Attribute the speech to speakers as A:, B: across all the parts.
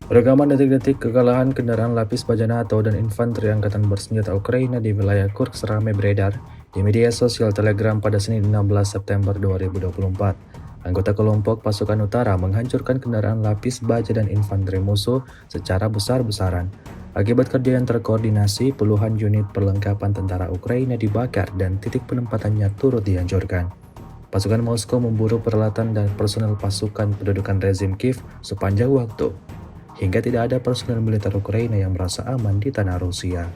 A: Rekaman detik-detik kekalahan kendaraan lapis baja NATO dan infanteri Angkatan Bersenjata Ukraina di wilayah Kursk ramai beredar di media sosial Telegram pada Senin 16 September 2024. Anggota kelompok pasukan Utara menghancurkan kendaraan lapis baja dan infanteri musuh secara besar-besaran. Akibat kerja yang terkoordinasi, puluhan unit perlengkapan tentara Ukraina dibakar dan titik penempatannya turut dihancurkan. Pasukan Moskow memburu peralatan dan personel pasukan pendudukan rezim Kyiv sepanjang waktu, hingga tidak ada personel militer Ukraina yang merasa aman di tanah Rusia.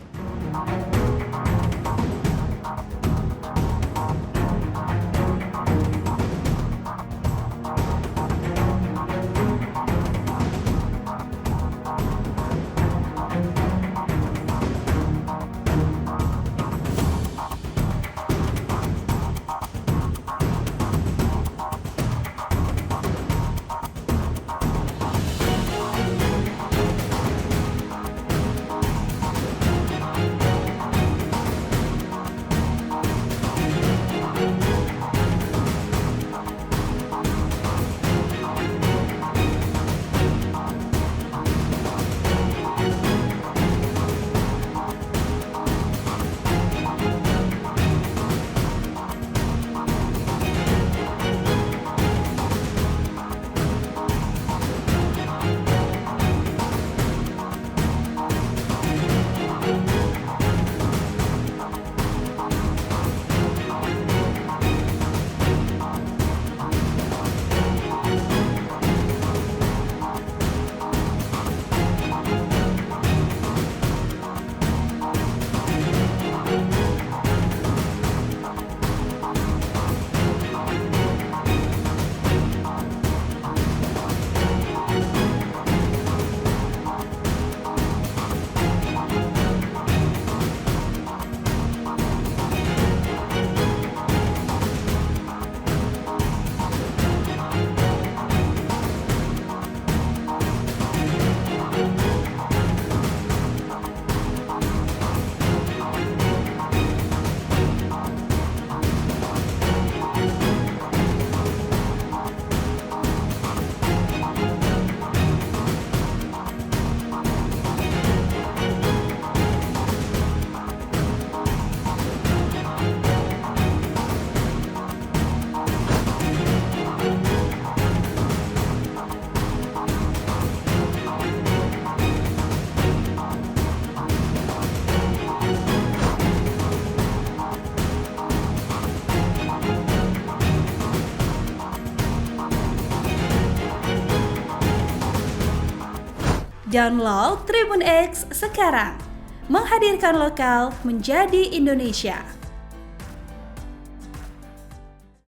B: Download Tribun X sekarang, menghadirkan lokal menjadi Indonesia.